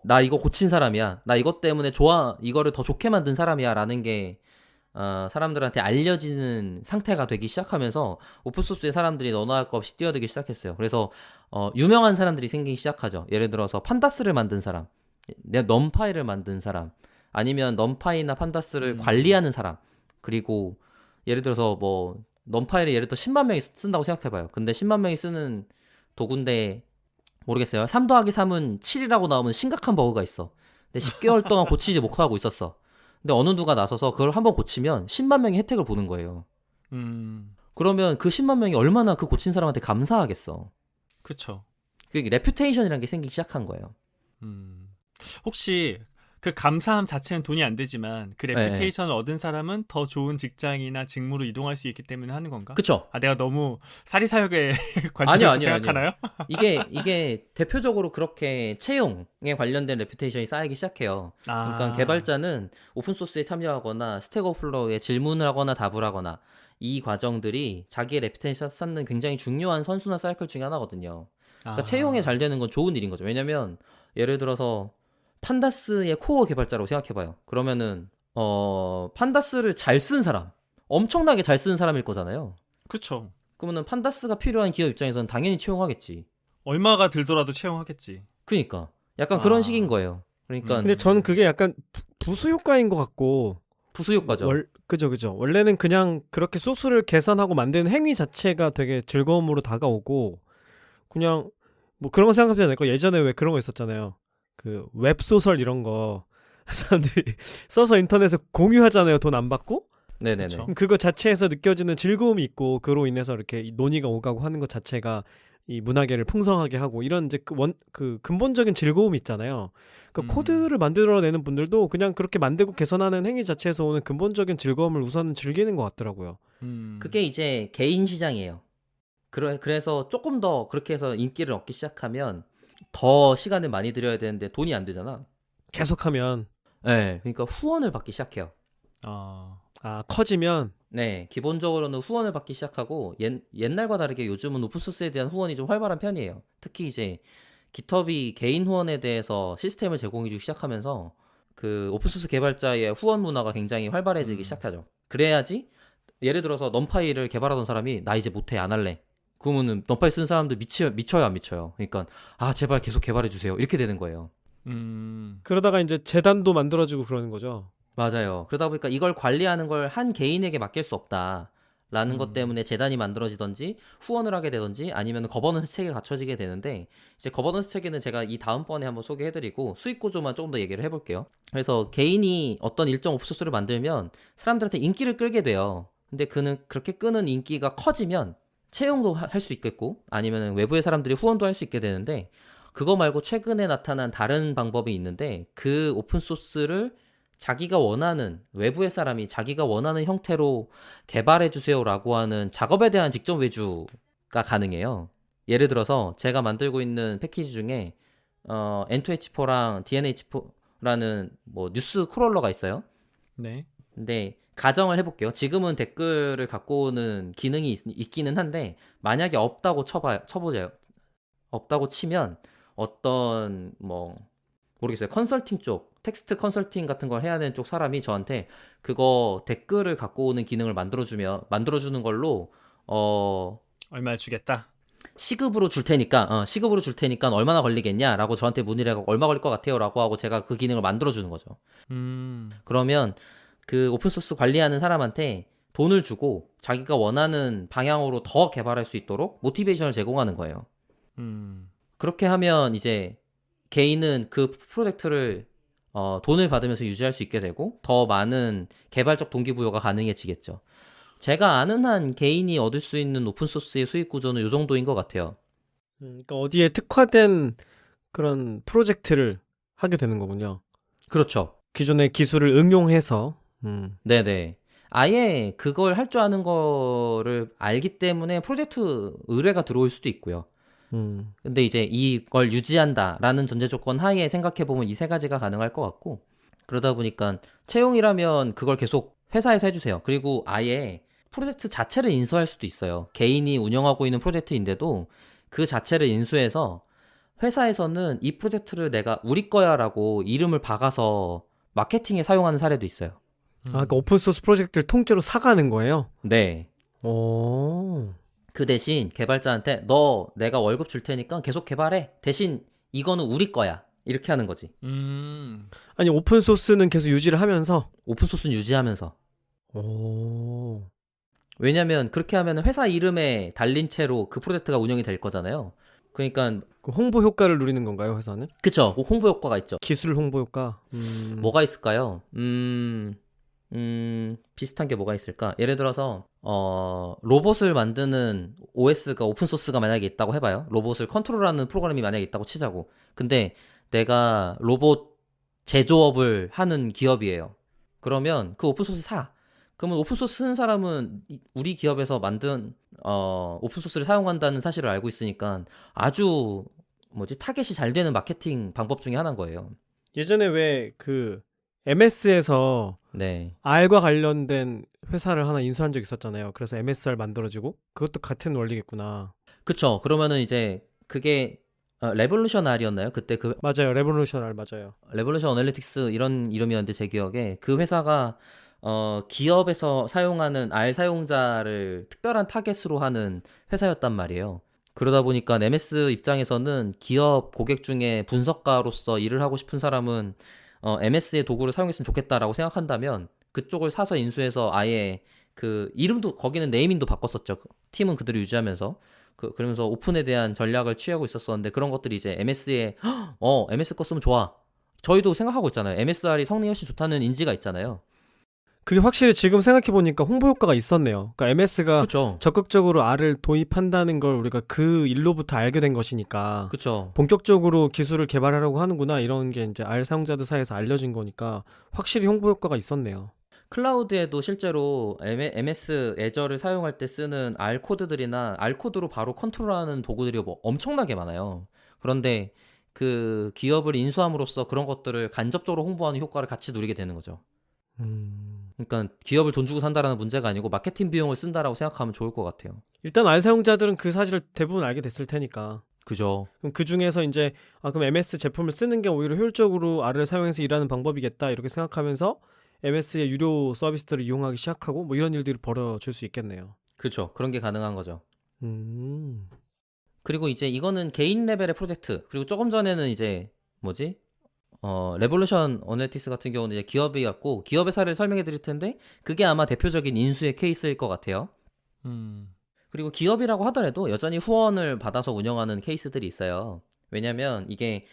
나 이거 고친 사람이야. 나 이것 때문에 이거를 더 좋게 만든 사람이야. 라는 게 사람들한테 알려지는 상태가 되기 시작하면서 오픈소스에 사람들이 너나 할 것 없이 뛰어들기 시작했어요. 그래서 유명한 사람들이 생기기 시작하죠. 예를 들어서 판다스를 만든 사람, 넘파이를 만든 사람, 아니면 넘파이나 판다스를 관리하는 사람, 그리고 예를 들어서 뭐 넘파이를 예를 들어 10만 명이 쓴다고 생각해봐요. 근데 10만 명이 쓰는 도구인데 모르겠어요. 3 더하기 3은 7이라고 나오면 심각한 버그가 있어. 근데 10개월 동안 고치지 못하고 있었어. 근데 어느 누가 나서서 그걸 한번 고치면 10만 명이 혜택을 보는 거예요. 그러면 그 10만 명이 얼마나 그 고친 사람한테 감사하겠어. 그렇죠. 그게 레퓨테이션이라는 게 생기기 시작한 거예요. 혹시 그 감사함 자체는 돈이 안 되지만 그 레퓨테이션을 얻은 사람은 더 좋은 직장이나 직무로 이동할 수 있기 때문에 하는 건가? 그쵸? 내가 너무 사리사욕의 관점에서 아니요. 생각하나요? 이게 대표적으로 그렇게 채용에 관련된 레퓨테이션이 쌓이기 시작해요. 그러니까 개발자는 오픈소스에 참여하거나 스택 오버플로우에 질문을 하거나 답을 하거나 이 과정들이 자기의 레퓨테이션 쌓는 굉장히 중요한 선순환 사이클 중에 하나거든요. 그러니까 채용에 잘 되는 건 좋은 일인 거죠. 왜냐면 예를 들어서 판다스의 코어 개발자라고 생각해봐요. 그러면은 판다스를 잘 쓴 사람, 엄청나게 잘 쓰는 사람일 거잖아요. 그렇죠. 그러면은 판다스가 필요한 기업 입장에서는 당연히 채용하겠지. 얼마가 들더라도 채용하겠지. 그러니까 약간 그런 식인 거예요. 그러니까 근데 저는 그게 약간 부수 효과인 것 같고. 부수 효과죠. 그죠. 원래는 그냥 그렇게 소스를 계산하고 만드는 행위 자체가 되게 즐거움으로 다가오고, 그냥 뭐 그런 거 생각하지 않을까? 예전에 왜 그런 거 있었잖아요. 그 웹소설 이런 거 사람들이 써서 인터넷에 공유하잖아요. 돈 안 받고. 네네네. 그쵸. 그거 자체에서 느껴지는 즐거움이 있고, 그로 인해서 이렇게 논의가 오가고 하는 것 자체가 이 문화계를 풍성하게 하고, 이런 이제 그 근본적인 즐거움이 있잖아요. 그 코드를 만들어내는 분들도 그냥 그렇게 만들고 개선하는 행위 자체에서 오는 근본적인 즐거움을 우선은 즐기는 것 같더라고요. 그게 이제 개인 시장이에요. 그래서 조금 더 그렇게 해서 인기를 얻기 시작하면 더 시간을 많이 들여야 되는데 돈이 안 되잖아. 계속하면. 네, 그러니까 후원을 받기 시작해요. 커지면. 네, 기본적으로는 후원을 받기 시작하고 옛날과 다르게 요즘은 오픈소스에 대한 후원이 좀 활발한 편이에요. 특히 이제 깃허브이 개인 후원에 대해서 시스템을 제공해주기 시작하면서 그 오픈소스 개발자의 후원 문화가 굉장히 활발해지기 시작하죠. 그래야지 예를 들어서 넘파이를 개발하던 사람이 나 이제 못해, 안 할래. 그러면은 넘파이 쓴 사람들 미쳐요, 안 미쳐요? 그러니까 제발 계속 개발해주세요. 이렇게 되는 거예요. 그러다가 이제 재단도 만들어지고 그러는 거죠. 맞아요. 그러다 보니까 이걸 관리하는 걸 한 개인에게 맡길 수 없다라는 것 때문에 재단이 만들어지던지 후원을 하게 되던지 아니면 거버넌스 체계가 갖춰지게 되는데, 이제 거버넌스 체계는 제가 이 다음번에 한번 소개해드리고 수익 구조만 조금 더 얘기를 해볼게요. 그래서 개인이 어떤 일정 오픈소스를 만들면 사람들한테 인기를 끌게 돼요. 근데 그렇게 끄는 인기가 커지면 채용도 할 수 있겠고 아니면 외부의 사람들이 후원도 할 수 있게 되는데, 그거 말고 최근에 나타난 다른 방법이 있는데 그 오픈소스를 자기가 원하는 외부의 사람이 자기가 원하는 형태로 개발해 주세요라고 하는 작업에 대한 직접 외주가 가능해요. 예를 들어서 제가 만들고 있는 패키지 중에 N2H4랑 DNH4라는 뭐 뉴스 크롤러가 있어요. 네. 근데 가정을 해볼게요. 지금은 댓글을 갖고 오는 기능이 있기는 한데 만약에 없다고 쳐보세요. 없다고 치면 어떤 뭐 모르겠어요. 컨설팅 쪽 텍스트 컨설팅 같은 걸 해야 되는 쪽 사람이 저한테 그거 댓글을 갖고 오는 기능을 만들어주는 걸로 얼마 주겠다. 시급으로 줄 테니까 얼마나 걸리겠냐라고 저한테 문의를 하고 얼마 걸릴 것 같아요라고 하고 제가 그 기능을 만들어주는 거죠. 그러면 그 오픈소스 관리하는 사람한테 돈을 주고 자기가 원하는 방향으로 더 개발할 수 있도록 모티베이션을 제공하는 거예요. 그렇게 하면 이제 개인은 그 프로젝트를 돈을 받으면서 유지할 수 있게 되고 더 많은 개발적 동기부여가 가능해지겠죠. 제가 아는 한 개인이 얻을 수 있는 오픈소스의 수익 구조는 이 정도인 것 같아요. 그러니까 어디에 특화된 그런 프로젝트를 하게 되는 거군요. 그렇죠. 기존의 기술을 응용해서. 네네. 아예 그걸 할 줄 아는 거를 알기 때문에 프로젝트 의뢰가 들어올 수도 있고요. 근데 이제 이걸 유지한다라는 전제 조건 하에 생각해보면 이 세 가지가 가능할 것 같고, 그러다 보니까 채용이라면 그걸 계속 회사에서 해주세요. 그리고 아예 프로젝트 자체를 인수할 수도 있어요. 개인이 운영하고 있는 프로젝트인데도 그 자체를 인수해서 회사에서는 이 프로젝트를 내가 우리 거야라고 이름을 박아서 마케팅에 사용하는 사례도 있어요. 그러니까 오픈소스 프로젝트를 통째로 사가는 거예요? 네. 오. 그 대신 개발자한테 내가 월급 줄 테니까 계속 개발해. 대신 이거는 우리 거야. 이렇게 하는 거지. 아니 오픈소스는 계속 유지를 하면서? 오픈소스는 유지하면서. 오. 왜냐면 그렇게 하면 회사 이름에 달린 채로 그 프로젝트가 운영이 될 거잖아요. 그러니까 그 홍보 효과를 누리는 건가요, 회사는? 그쵸. 홍보 효과가 있죠. 기술 홍보 효과. 뭐가 있을까요? 비슷한 게 뭐가 있을까? 예를 들어서 로봇을 만드는 OS가 오픈소스가 만약에 있다고 해봐요. 로봇을 컨트롤하는 프로그램이 만약에 있다고 치자고. 근데 내가 로봇 제조업을 하는 기업이에요. 그러면 그 오픈소스 사. 그러면 오픈소스 쓰는 사람은 우리 기업에서 만든 오픈소스를 사용한다는 사실을 알고 있으니까 아주 타겟이 잘 되는 마케팅 방법 중에 하나인 거예요. 예전에 왜 그 MS에서 네. R과 관련된 회사를 하나 인수한 적 있었잖아요. 그래서 MSR 만들어지고 그것도 같은 원리겠구나. 그쵸. 그러면은 이제 그게 레볼루션 R이었나요? 그때 그 맞아요. 레볼루션 R 맞아요. 레볼루션 어널리틱스 이런 이름이었는데 제 기억에 그 회사가 기업에서 사용하는 R 사용자를 특별한 타겟으로 하는 회사였단 말이에요. 그러다 보니까 MS 입장에서는 기업 고객 중에 분석가로서 일을 하고 싶은 사람은 MS의 도구를 사용했으면 좋겠다라고 생각한다면 그쪽을 사서 인수해서 아예 그 이름도 거기는 네이밍도 바꿨었죠. 팀은 그대로 유지하면서 그러면서 오픈에 대한 전략을 취하고 있었었는데 그런 것들이 이제 MS에 MS 거 쓰면 좋아. 저희도 생각하고 있잖아요. MSR이 성능이 훨씬 좋다는 인지가 있잖아요. 그게 확실히 지금 생각해보니까 홍보 효과가 있었네요. 그러니까 MS가 그쵸. 적극적으로 R을 도입한다는 걸 우리가 그 일로부터 알게 된 것이니까 그쵸. 본격적으로 기술을 개발하려고 하는구나 이런 게 이제 R 사용자들 사이에서 알려진 거니까 확실히 홍보 효과가 있었네요. 클라우드에도 실제로 MS 애저를 사용할 때 쓰는 R 코드들이나 R 코드로 바로 컨트롤하는 도구들이 뭐 엄청나게 많아요. 그런데 그 기업을 인수함으로써 그런 것들을 간접적으로 홍보하는 효과를 같이 누리게 되는 거죠. 그러니까 기업을 돈 주고 산다라는 문제가 아니고 마케팅 비용을 쓴다라고 생각하면 좋을 것 같아요. 일단 R 사용자들은 그 사실을 대부분 알게 됐을 테니까. 그죠. 그럼 그 중에서 이제 그럼 MS 제품을 쓰는 게 오히려 효율적으로 R을 사용해서 일하는 방법이겠다 이렇게 생각하면서 MS의 유료 서비스들을 이용하기 시작하고 뭐 이런 일들이 벌어질 수 있겠네요. 그렇죠. 그런 게 가능한 거죠. 음. 그리고 이제 이거는 개인 레벨의 프로젝트. 그리고 조금 전에는 이제 레볼루션 어널리틱스 같은 경우는 이제 기업이었고 기업의 사례를 설명해 드릴 텐데 그게 아마 대표적인 인수의 케이스일 것 같아요. 그리고 기업이라고 하더라도 여전히 후원을 받아서 운영하는 케이스들이 있어요. 왜냐면 이게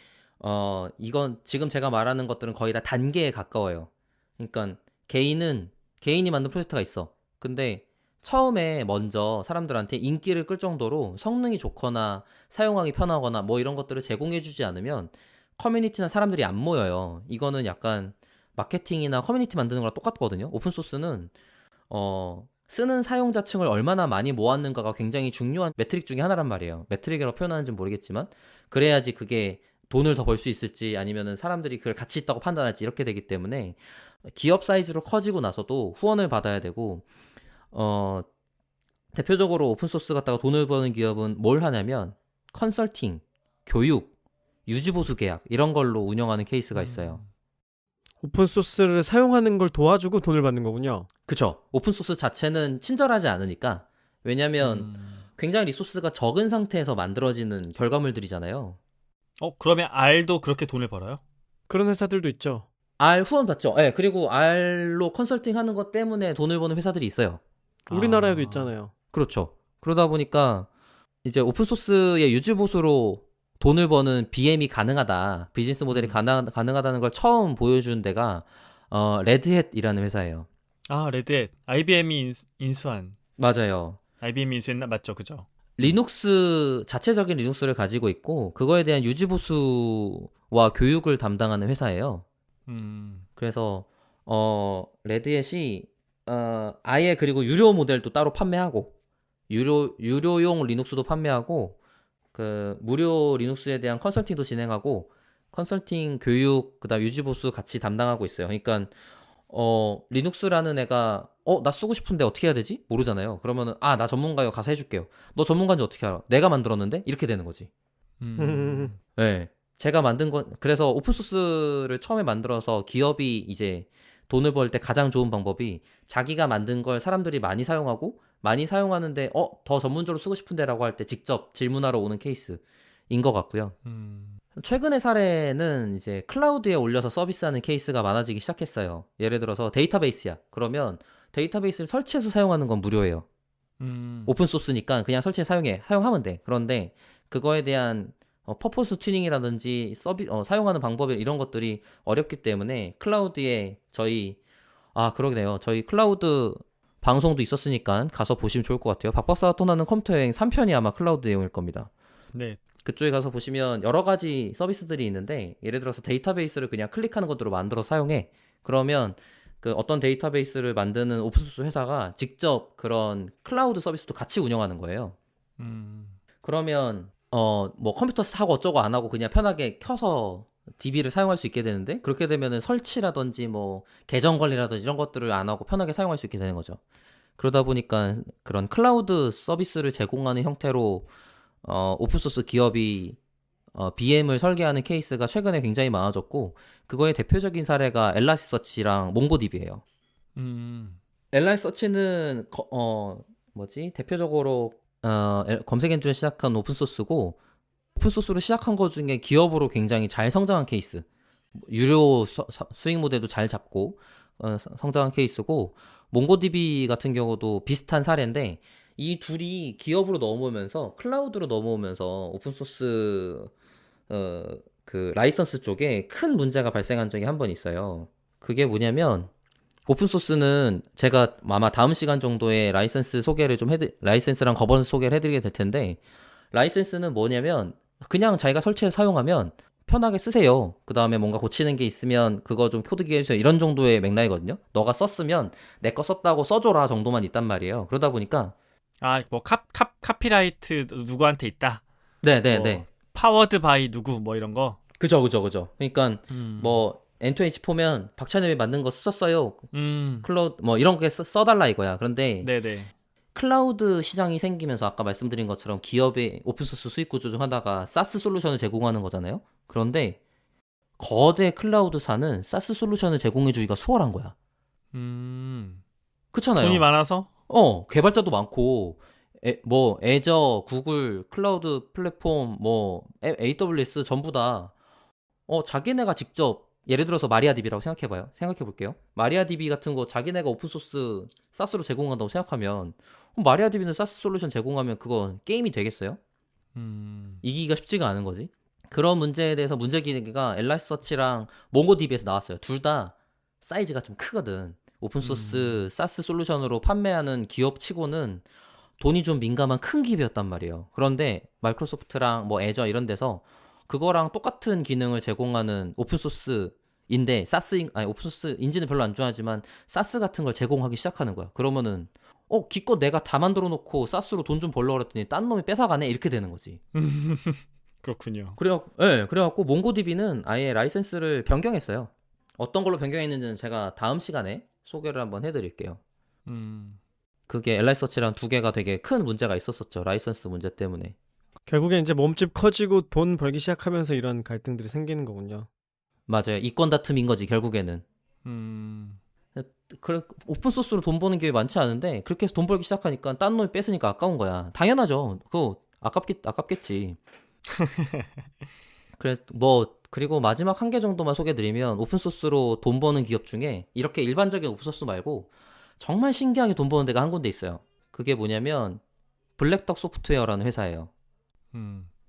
이건 지금 제가 말하는 것들은 거의 다 단계에 가까워요. 그러니까 개인이 만든 프로젝트가 있어. 근데 처음에 먼저 사람들한테 인기를 끌 정도로 성능이 좋거나 사용하기 편하거나 뭐 이런 것들을 제공해주지 않으면 커뮤니티나 사람들이 안 모여요. 이거는 약간 마케팅이나 커뮤니티 만드는 거랑 똑같거든요. 오픈 소스는 쓰는 사용자층을 얼마나 많이 모았는가가 굉장히 중요한 매트릭 중에 하나란 말이에요. 매트릭이라고 표현하는지는 모르겠지만 그래야지 그게 돈을 더 벌 수 있을지 아니면은 사람들이 그걸 가치 있다고 판단할지 이렇게 되기 때문에 기업 사이즈로 커지고 나서도 후원을 받아야 되고 대표적으로 오픈소스 갖다가 돈을 버는 기업은 뭘 하냐면 컨설팅, 교육, 유지보수 계약 이런 걸로 운영하는 케이스가 있어요. 오픈 소스를 사용하는 걸 도와주고 돈을 받는 거군요. 그쵸. 오픈소스 자체는 친절하지 않으니까 왜냐면 굉장히 리소스가 적은 상태에서 만들어지는 결과물들이잖아요. 그러면 R도 그렇게 돈을 벌어요? 그런 회사들도 있죠. R 후원 받죠. 네, 그리고 R로 컨설팅 하는 것 때문에 돈을 버는 회사들이 있어요. 우리나라에도 있잖아요. 그렇죠. 그러다 보니까 이제 오픈소스의 유지보수로 돈을 버는 BM이 가능하다. 비즈니스 모델이 가능하다는 걸 처음 보여준 데가 레드햇이라는 회사예요. 레드햇. IBM이 인수한. 맞아요. IBM이 인수했나? 맞죠, 그죠? 리눅스 자체적인 리눅스를 가지고 있고 그거에 대한 유지보수와 교육을 담당하는 회사예요. 그래서 레드햇이 아예 그리고 유료 모델도 따로 판매하고 유료용 리눅스도 판매하고 그 무료 리눅스에 대한 컨설팅도 진행하고 컨설팅 교육 그다음 유지보수 같이 담당하고 있어요. 그러니까 리눅스라는 애가 나 쓰고 싶은데 어떻게 해야 되지? 모르잖아요. 그러면은 나 전문가요. 가서 해줄게요. 너 전문가인지 어떻게 알아? 내가 만들었는데 이렇게 되는 거지. 네. 제가 만든 건 그래서 오픈소스를 처음에 만들어서 기업이 이제 돈을 벌 때 가장 좋은 방법이 자기가 만든 걸 사람들이 많이 사용하고 많이 사용하는데 더 전문적으로 쓰고 싶은데라고 할 때 직접 질문하러 오는 케이스인 것 같고요. 최근의 사례는 이제 클라우드에 올려서 서비스하는 케이스가 많아지기 시작했어요. 예를 들어서 데이터베이스야. 그러면 데이터베이스를 설치해서 사용하는 건 무료예요. 오픈소스니까 그냥 설치해서 사용하면 돼. 그런데 그거에 대한 퍼포스 튜닝이라든지 사용하는 방법 이런 것들이 어렵기 때문에 클라우드에 그러네요. 저희 클라우드 방송도 있었으니까 가서 보시면 좋을 것 같아요. 박박사가 떠나는 컴퓨터 여행 3편이 아마 클라우드 내용일 겁니다. 네. 그쪽에 가서 보시면 여러 가지 서비스들이 있는데 예를 들어서 데이터베이스를 그냥 클릭하는 것들로 만들어 사용해. 그러면 그 어떤 데이터베이스를 만드는 오픈소스 회사가 직접 그런 클라우드 서비스도 같이 운영하는 거예요. 그러면 뭐 컴퓨터 사고 어쩌고 안 하고 그냥 편하게 켜서 DB를 사용할 수 있게 되는데 그렇게 되면은 설치라든지 뭐 계정 관리라든지 이런 것들을 안 하고 편하게 사용할 수 있게 되는 거죠. 그러다 보니까 그런 클라우드 서비스를 제공하는 형태로 오픈소스 기업이 BM을 설계하는 케이스가 최근에 굉장히 많아졌고 그거의 대표적인 사례가 엘라스서치랑 몽고DB예요. 엘라스서치는 대표적으로 검색 엔진을 시작한 오픈소스고 오픈소스로 시작한 것 중에 기업으로 굉장히 잘 성장한 케이스 유료 수익 모델도 잘 잡고 성장한 케이스고 몽고DB 같은 경우도 비슷한 사례인데 이 둘이 기업으로 넘어오면서 클라우드로 넘어오면서 오픈소스 그 라이선스 쪽에 큰 문제가 발생한 적이 한 번 있어요. 그게 뭐냐면 오픈소스는 제가 아마 다음 시간 정도에 라이선스 소개를 라이선스랑 거버넌스 소개를 해드리게 될 텐데 라이선스는 뭐냐면 그냥 자기가 설치해서 사용하면 편하게 쓰세요. 그 다음에 뭔가 고치는 게 있으면 그거 좀 코드기 해주세요. 이런 정도의 맥락이거든요. 너가 썼으면 내 거 썼다고 써줘라 정도만 있단 말이에요. 그러다 보니까 뭐 카피라이트 누구한테 있다. 네네네. 파워드 바이 누구 뭐 이런 거. 그죠. 그러니까 뭐 N2H4면 박찬엽이 만든 거 썼어요. 클라우드 뭐 이런 게 써달라 이거야. 그런데 네네. 클라우드 시장이 생기면서 아까 말씀드린 것처럼 기업의 오픈소스 수익 구조 중 하나가 사스 솔루션을 제공하는 거잖아요. 그런데 거대 클라우드사는 사스 솔루션을 제공해주기가 수월한 거야. 그렇잖아요. 돈이 많아서? 개발자도 많고 뭐 애저, 구글, 클라우드 플랫폼, 뭐 AWS 전부 다 자기네가 직접 예를 들어서 마리아DB라고 생각해 볼게요. 마리아DB 같은 거 자기네가 오픈소스 사스로 제공한다고 생각하면 마리아DB는 사스 솔루션 제공하면 그거 게임이 되겠어요? 이기기가 쉽지가 않은 거지. 그런 문제에 대해서 문제기가 엘라스서치랑 몽고DB에서 나왔어요. 둘 다 사이즈가 좀 크거든. 오픈소스 사스 솔루션으로 판매하는 기업 치고는 돈이 좀 민감한 큰 기업이었단 말이에요. 그런데 마이크로소프트랑 뭐 애저 이런 데서 그거랑 똑같은 기능을 제공하는 오픈소스 인데 오픈소스인지는 별로 안 좋아하지만 사스 같은 걸 제공하기 시작하는 거야. 그러면은 기껏 내가 다 만들어 놓고 사스로 돈 좀 벌려고 그랬더니 딴 놈이 뺏어가네 이렇게 되는 거지. 그렇군요. 그래갖고 몽고DB는 아예 라이센스를 변경했어요. 어떤 걸로 변경했는지는 제가 다음 시간에 소개를 한번 해드릴게요. 그게 엘라이서치랑 두 개가 되게 큰 문제가 있었었죠. 라이선스 문제 때문에. 결국에 이제 몸집 커지고 돈 벌기 시작하면서 이런 갈등들이 생기는 거군요. 맞아요. 이권 다툼인 거지 결국에는. 오픈소스로 돈 버는 게 많지 않은데 그렇게 해서 돈 벌기 시작하니까 딴 놈이 뺏으니까 아까운 거야. 당연하죠. 그거 아깝겠지. 그리고 마지막 한 개 정도만 소개드리면 오픈소스로 돈 버는 기업 중에 이렇게 일반적인 오픈소스 말고 정말 신기하게 돈 버는 데가 한 군데 있어요. 그게 뭐냐면 블랙덕 소프트웨어라는 회사예요.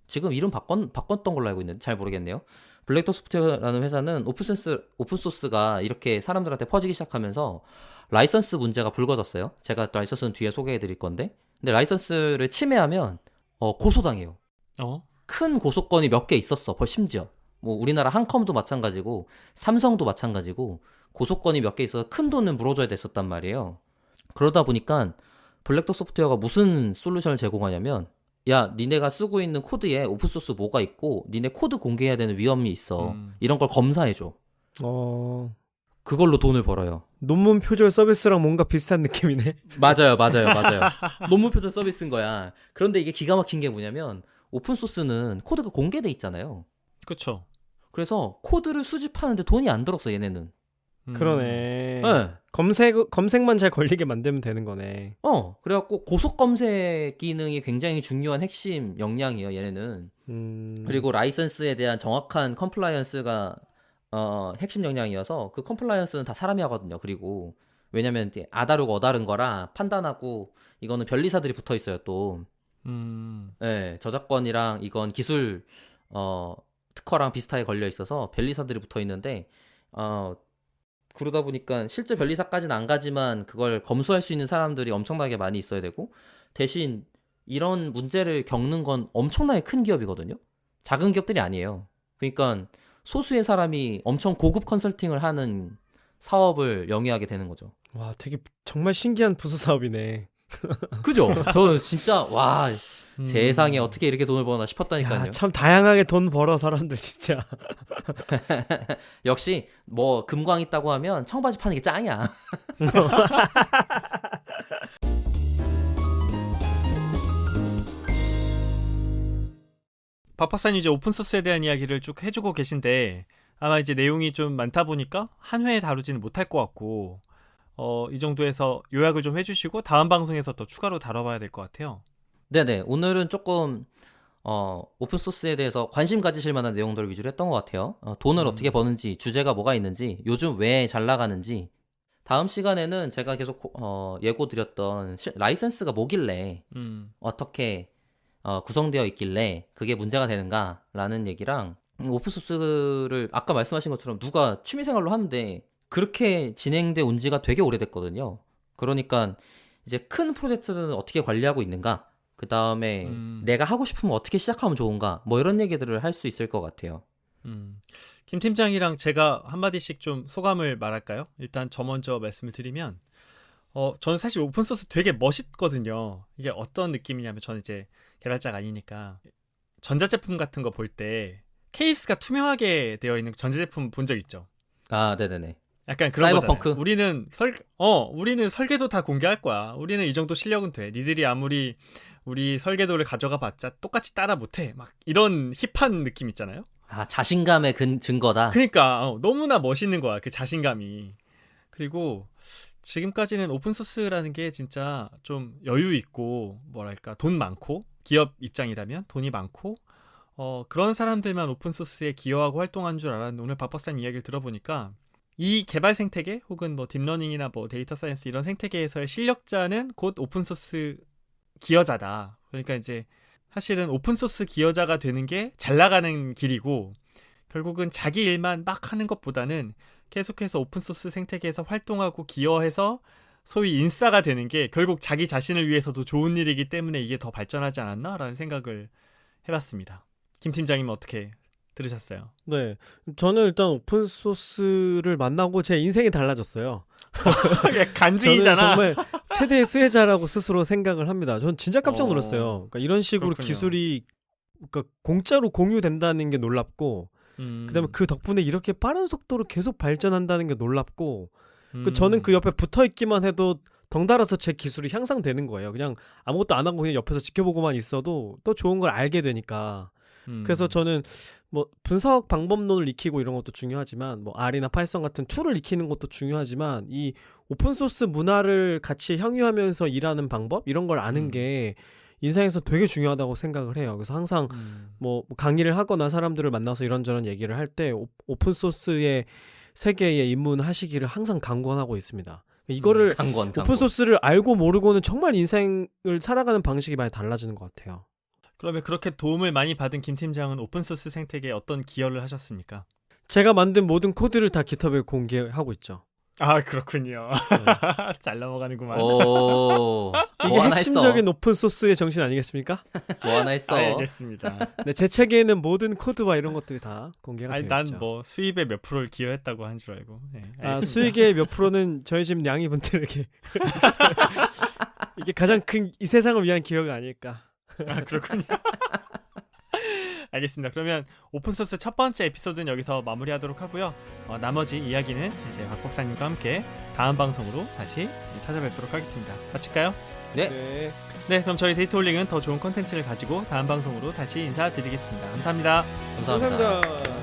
지금 이름 바꿨던 걸로 알고 있는데 잘 모르겠네요. 블랙덕 소프트웨어라는 회사는 오픈소스가 이렇게 사람들한테 퍼지기 시작하면서 라이선스 문제가 불거졌어요. 제가 라이선스는 뒤에 소개해드릴 건데 근데 라이선스를 침해하면 고소당해요. 큰 고소건이 몇 개 있었어. 심지어 뭐 우리나라 한컴도 마찬가지고 삼성도 마찬가지고 고소건이 몇 개 있어서 큰 돈을 물어줘야 됐었단 말이에요. 그러다 보니까 블랙덕 소프트웨어가 무슨 솔루션을 제공하냐면 야 니네가 쓰고 있는 코드에 오픈소스 뭐가 있고 니네 코드 공개해야 되는 위험이 있어. 이런 걸 검사해줘. 그걸로 돈을 벌어요. 논문 표절 서비스랑 뭔가 비슷한 느낌이네. 맞아요. 논문 표절 서비스인 거야. 그런데 이게 기가 막힌 게 뭐냐면 오픈소스는 코드가 공개돼 있잖아요. 그렇죠. 그래서 코드를 수집하는데 돈이 안 들었어 얘네는. 그러네. 네. 검색만 잘 걸리게 만들면 되는 거네. 그래갖고 고속 검색 기능이 굉장히 중요한 핵심 역량이에요 얘네는. 그리고 라이선스에 대한 정확한 컴플라이언스가 핵심 역량이어서 그 컴플라이언스는 다 사람이 하거든요. 그리고 왜냐면 이제 아다르고 어다른 거라 판단하고 이거는 변리사들이 붙어 있어요 또. 네, 저작권이랑 이건 기술 특허랑 비슷하게 걸려 있어서 변리사들이 붙어 있는데 그러다 보니까 실제 변리사까지는 안 가지만 그걸 검수할 수 있는 사람들이 엄청나게 많이 있어야 되고 대신 이런 문제를 겪는 건 엄청나게 큰 기업이거든요. 작은 기업들이 아니에요. 그러니까 소수의 사람이 엄청 고급 컨설팅을 하는 사업을 영위하게 되는 거죠. 와, 되게 정말 신기한 부수 사업이네. 그죠? 저 진짜 와 세상에 어떻게 이렇게 돈을 버나 싶었다니까요. 야, 참 다양하게 돈 벌어 사람들 진짜. 역시 뭐 금광 있다고 하면 청바지 파는 게 짱이야. 박 박사님 이제 오픈소스에 대한 이야기를 쭉 해주고 계신데 아마 이제 내용이 좀 많다 보니까 한 회에 다루지는 못할 것 같고 이 정도에서 요약을 좀 해주시고 다음 방송에서 또 추가로 다뤄봐야 될 것 같아요. 네네. 오늘은 조금 오픈소스에 대해서 관심 가지실 만한 내용들을 위주로 했던 것 같아요. 돈을 어떻게 버는지, 주제가 뭐가 있는지, 요즘 왜 잘 나가는지. 다음 시간에는 제가 계속 예고 드렸던 라이센스가 뭐길래 어떻게 구성되어 있길래 그게 문제가 되는가라는 얘기랑 오픈소스를 아까 말씀하신 것처럼 누가 취미생활로 하는데 그렇게 진행돼 온 지가 되게 오래됐거든요. 그러니까 이제 큰 프로젝트는 어떻게 관리하고 있는가, 그 다음에 내가 하고 싶으면 어떻게 시작하면 좋은가, 뭐 이런 얘기들을 할 수 있을 것 같아요. 김 팀장이랑 제가 한마디씩 좀 소감을 말할까요? 일단 저 먼저 말씀을 드리면 저는 사실 오픈소스 되게 멋있거든요. 이게 어떤 느낌이냐면 저는 이제 개발자가 아니니까 전자제품 같은 거 볼 때 케이스가 투명하게 되어 있는 전자제품 본 적 있죠? 아, 네네네. 약간 그런 사이버펑크? 거잖아요. 우리는 설계도 다 공개할 거야. 우리는 이 정도 실력은 돼. 니들이 아무리 우리 설계도를 가져가 봤자 똑같이 따라 못해. 막 이런 힙한 느낌 있잖아요. 아, 자신감의 증거다. 그러니까 너무나 멋있는 거야. 그 자신감이. 그리고 지금까지는 오픈소스라는 게 진짜 좀 여유 있고 뭐랄까 돈 많고 기업 입장이라면 돈이 많고 그런 사람들만 오픈소스에 기여하고 활동한 줄 알았는데 오늘 박 박사님 이야기를 들어보니까 이 개발 생태계 혹은 뭐 딥러닝이나 뭐 데이터 사이언스 이런 생태계에서의 실력자는 곧 오픈소스 기여자다. 그러니까 이제 사실은 오픈소스 기여자가 되는 게 잘 나가는 길이고 결국은 자기 일만 막 하는 것보다는 계속해서 오픈소스 생태계에서 활동하고 기여해서 소위 인싸가 되는 게 결국 자기 자신을 위해서도 좋은 일이기 때문에 이게 더 발전하지 않았나라는 생각을 해봤습니다. 김 팀장님은 어떻게 들으셨어요? 네, 저는 일단 오픈 소스를 만나고 제 인생이 달라졌어요. 저는 간증이잖아. 정말 최대의 수혜자라고 스스로 생각을 합니다. 전 진짜 깜짝 어, 놀랐어요. 그러니까 이런 식으로 그렇군요. 기술이 그러니까 공짜로 공유된다는 게 놀랍고, 그다음에 그 덕분에 이렇게 빠른 속도로 계속 발전한다는 게 놀랍고, 저는 그 옆에 붙어 있기만 해도 덩달아서 제 기술이 향상되는 거예요. 그냥 아무것도 안 하고 그냥 옆에서 지켜보고만 있어도 또 좋은 걸 알게 되니까. 그래서 저는 뭐 분석 방법론을 익히고 이런 것도 중요하지만, 뭐 R이나 파이썬 같은 툴을 익히는 것도 중요하지만, 이 오픈 소스 문화를 같이 향유하면서 일하는 방법 이런 걸 아는 게 인생에서 되게 중요하다고 생각을 해요. 그래서 항상 뭐 강의를 하거나 사람들을 만나서 이런저런 얘기를 할 때 오픈 소스의 세계에 입문하시기를 항상 강권하고 있습니다. 이거를 강권. 오픈 소스를 알고 모르고는 정말 인생을 살아가는 방식이 많이 달라지는 것 같아요. 그러면 그렇게 도움을 많이 받은 김 팀장은 오픈소스 생태계에 어떤 기여를 하셨습니까? 제가 만든 모든 코드를 다 깃허브에 공개하고 있죠. 아 그렇군요. 잘 넘어가는구만. 오, 이게 뭐 하나 핵심적인 했어. 오픈 소스의 정신 아니겠습니까? 뭐 하나 했어. 알겠습니다. 네, 제 책에는 모든 코드와 이런 것들이 다 공개가 아니 되어 난 있죠. 뭐 수입의 몇 프로를 기여했다고 한 줄 알고. 네, 아, 알겠습니다. 수익의 몇 프로는 저희 집 냥이분들에게 이게 가장 큰 이 세상을 위한 기여가 아닐까. 아, 그렇군요. 알겠습니다. 그러면 오픈소스 첫 번째 에피소드는 여기서 마무리하도록 하고요. 나머지 이야기는 이제 박 박사님과 함께 다음 방송으로 다시 찾아뵙도록 하겠습니다. 마칠까요? 네. 네, 그럼 저희 데이터홀링은 더 좋은 콘텐츠를 가지고 다음 방송으로 다시 인사드리겠습니다. 감사합니다. 감사합니다. 감사합니다.